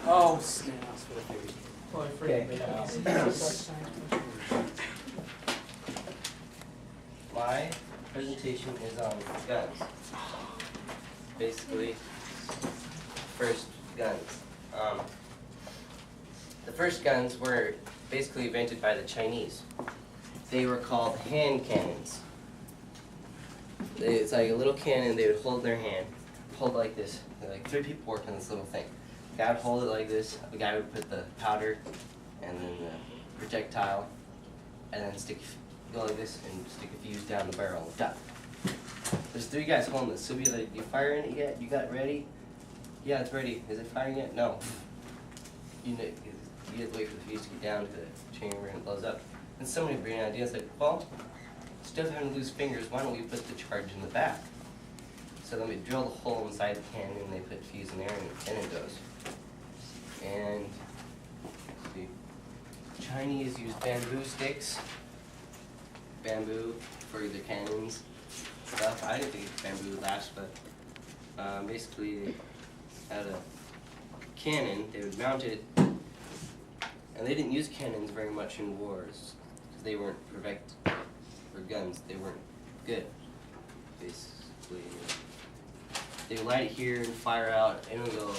Oh, snaps. What a baby. Well, I Okay. My presentation is on guns. Basically, first guns. The first guns were basically invented by the Chinese. They were called hand cannons. It's like a little cannon they would hold in their hand, hold like this. Like 3 people work on this little thing. The guy would hold it like this. The guy would put the powder and then the projectile, and then go like this and stick a fuse down the barrel on the top. There's 3 guys holding this. So be like, you firing it yet? You got it ready? Yeah, it's ready. Is it firing yet? No. You have to wait for the fuse to get down to the chamber and it blows up. And somebody bring an idea. It's like, well, instead of having to lose fingers, why don't we put the charge in the back? So then we drill the hole inside the cannon and they put fuse in there and it goes. And let's see, Chinese use bamboo sticks, bamboo for their cannons stuff. I didn't think bamboo would last, but basically they had a cannon. They would mount it, and they didn't use cannons very much in wars because they weren't perfect for guns. They weren't good, basically. They would light it here and fire out, and it would go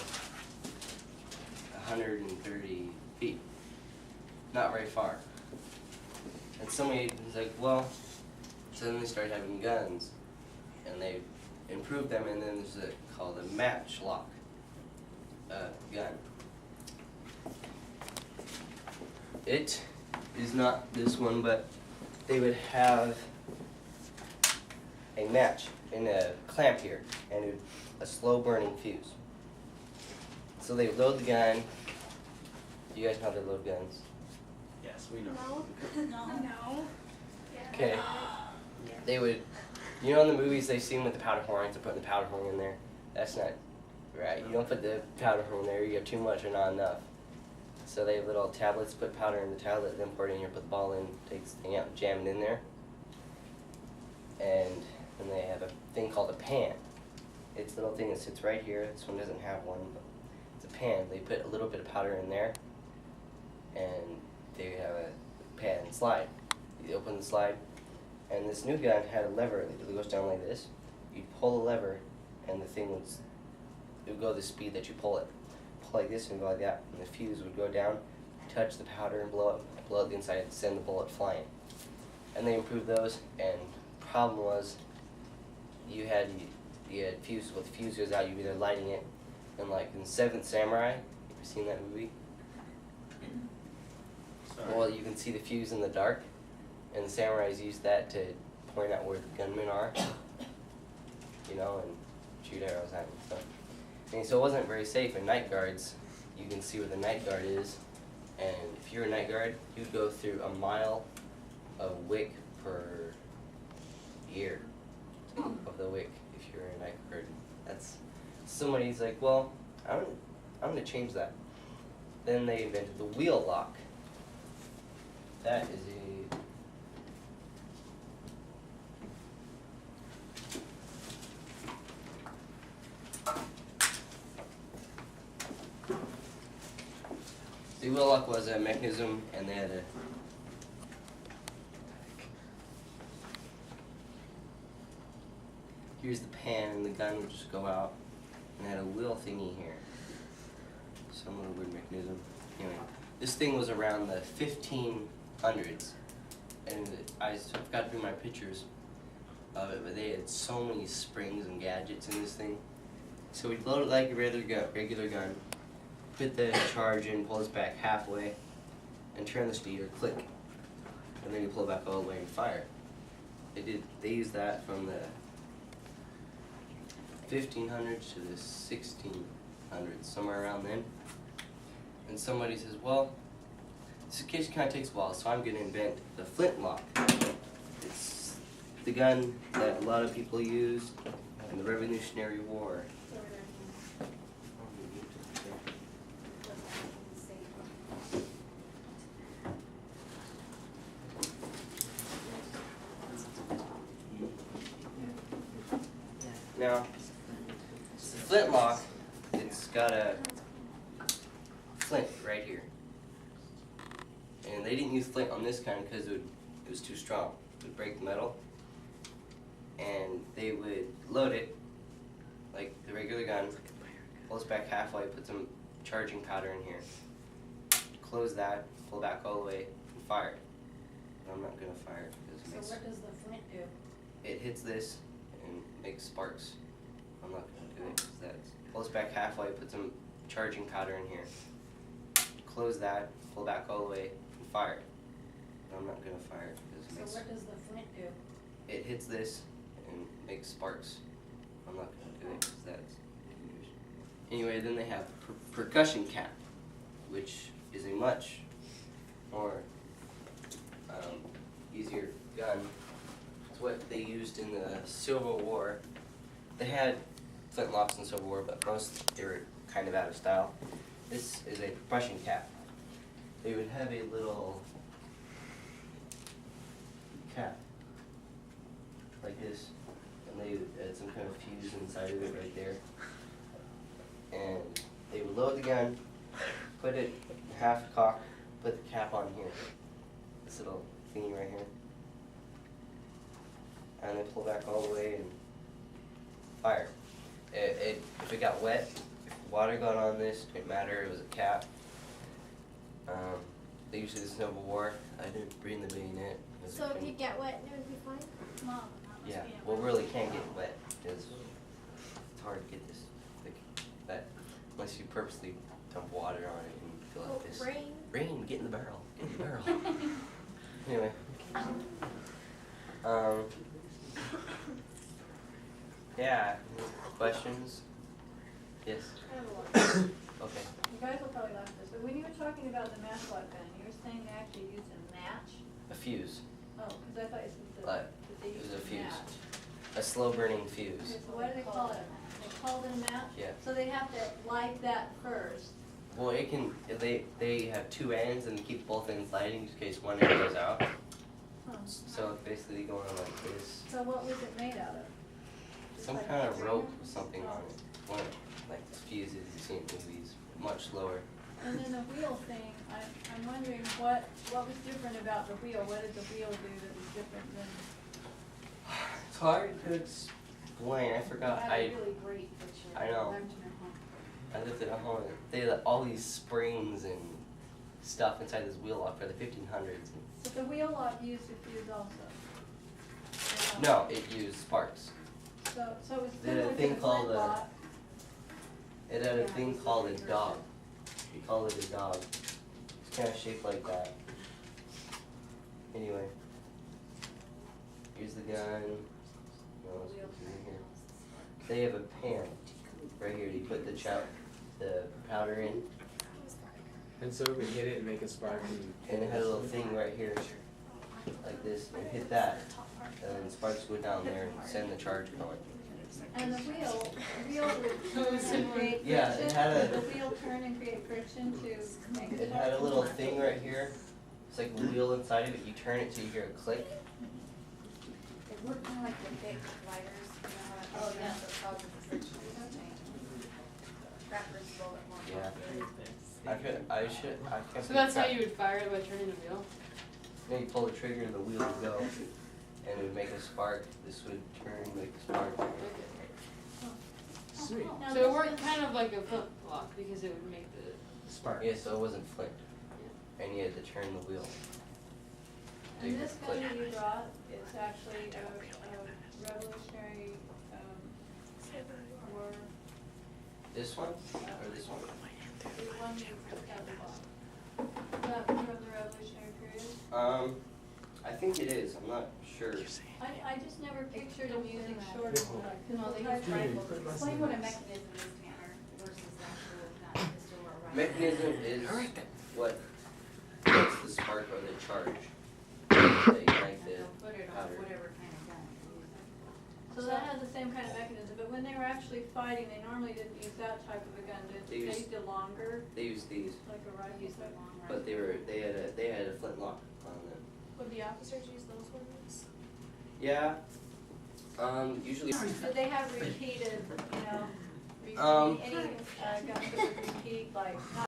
130 feet. Not very far. And somebody was like, well, so then they started having guns, and they improved them, and then there's called a matchlock gun. It is not this one, but they would have a match in a clamp here, and a slow burning fuse. So they would load the gun. Do you guys know how they load guns? Yes, we know. No. Okay. They would, you know in the movies they've seen with the powder horns, they're putting the powder horn in there. That's not right. You don't put the powder horn there, you have too much or not enough. So they have little tablets, put powder in the tablet, then pour it in here, put the ball in, takes the thing out, jam it in there. And then they have a thing called a pan. It's a little thing that sits right here. This one doesn't have one, but it's a pan. They put a little bit of powder in there, and they have a pan slide. You open the slide, and this new gun had a lever that goes down like this. You'd pull the lever, and the thing would go the speed that you pull it. Pull like this and go like that, and the fuse would go down, touch the powder and blow up the inside, and send the bullet flying. And they improved those, and the problem was you had fuse. Well, the fuse goes out, you're either lighting it, and like in 7th Samurai, you ever seen that movie? Sorry. Well, you can see the fuse in the dark, and the samurais use that to point out where the gunmen are, you know, and shoot arrows at them and stuff. And so it wasn't very safe. In night guards, you can see where the night guard is, and if you're a night guard, you'd go through a mile of wick per year of the wick if you're a night guard. That's somebody's like, well, I'm gonna change that. Then they invented the wheel lock. That is the wheel lock was a mechanism, and they had a here's the pan, and the gun would just go out, and it had a wheel thingy here. Some little weird mechanism. Anyway, this thing was around the 1500s, and I forgot to do my pictures of it, but they had so many springs and gadgets in this thing. So we'd load it like a regular gun, put the charge in, pull this back halfway, and turn the speed or click, and then you pull it back all the way and fire. They used that from the 1500s to the 1600s, somewhere around then. And somebody says, well, this case kind of takes a while, so I'm going to invent the flintlock. It's the gun that a lot of people used in the Revolutionary War. Now, the flintlock, it's got a flint right here. And they didn't use flint on this kind because it was too strong. It would break the metal. And they would load it like the regular gun, pull it back halfway, put some charging powder in here, close that, pull back all the way, and fire it. But I'm not going to fire it because it So what does the flint do? it hits this and makes sparks. I'm not going to do it because that's pull it back halfway, put some charging powder in here, close that, pull back all the way, and fire it. But I'm not going to fire it because it makes So what does the flint do? it hits this and makes sparks. I'm not going to do it because that's anyway. Then they have percussion cap, which is a much more easier gun. It's what they used in the Civil War. They had flintlocks in the Civil War, but most they were kind of out of style. This is a percussion cap. They would have a little cap like this, and they had some kind of fuse inside of it right there. And they would load the gun, put it half cock, put the cap on here, this little thingy right here, and then pull back all the way and fire. If it got wet, if water got on this, it didn't matter, it was a cap. They used it in the Civil War. I didn't bring the bayonet. So if you get wet, it would be fine? Mom, Yeah, well, really can't get wet because it's hard to get this thick, that unless you purposely dump water on it and fill out this. Rain. Rain, get in the barrel, get in the barrel. Anyway, yeah, questions? Yes. I have a lot. Okay. You guys will probably laugh at this, but when you were talking about the matchlock gun, you were saying they actually used a match? A fuse, Oh, because I thought you said Like, that they it used was a fuse. match. a slow burning Okay, fuse. so what do they call it? They call it a match? Yeah. So they have to light that first. Well, it can. They have two ends and they keep both ends lighting just in case one end goes out. Huh. So it's basically going on like this. So what was it made out of? Just Some like kind of string? rope with something on it. One of, like fuses you see in movies, much lower. And then the wheel thing, I'm wondering what was different about the wheel? What did the wheel do that was different than? It's hard to explain. I forgot. I had a really great picture. I know. I lived at home. They had all these springs and stuff inside this wheel lock for the 1500s. But the wheel lock used a fuse also. No, it used sparks. So it was They had a similar to thing the called flintlock. It had a thing called a dog. We called it a dog. It's kind of shaped like that. Anyway, here's the gun. No, let's put it in here. They have a pan right here. You put the powder in, And so we hit it and make a spark. and it had a little thing right here, like this, and hit that, and then sparks go down there and send the charge going. And the wheel would turn and create friction. Yeah, it had a- Would the wheel turn and create friction to make it? It had a little thing right here. It's like a wheel inside of it. You turn it till you hear a click. It looked kind of like the big lighters, you know, Oh, yeah. the causes the friction. Wrappers a little bit more. Yeah. I can't. So that's how you would fire it by turning the wheel? Then you pull the trigger and the wheel would go, and it would make a spark. This would turn, make a spark. Sweet. Now So it this worked was- kind of like a flip lock because it would make the. Spark. Yeah, so it wasn't flipped, and you had to turn the wheel. And Take this the gun click. that you brought, it's actually a revolutionary, war, This one or this one? the one you got the bought. That from the revolutionary period? I think it is. I'm not sure. I just never pictured them using shorter, No, they type use rifles. Explain what a mechanism is, Tanner, versus the actual, not pistol or rifle. Mechanism is what gets the spark or the charge. That ignite the They'll put it on powder. whatever kind of gun it is. So that has the same kind of mechanism, but when they were actually fighting, they normally didn't use that type of a gun, did They they? used- They used a longer, They used these, like a rifle. Use the long but rifle. they had a flintlock on them. Would the officers use those ones? Yeah. Usually. Did they have repeated, you know, Um, any guns that would repeat, like, not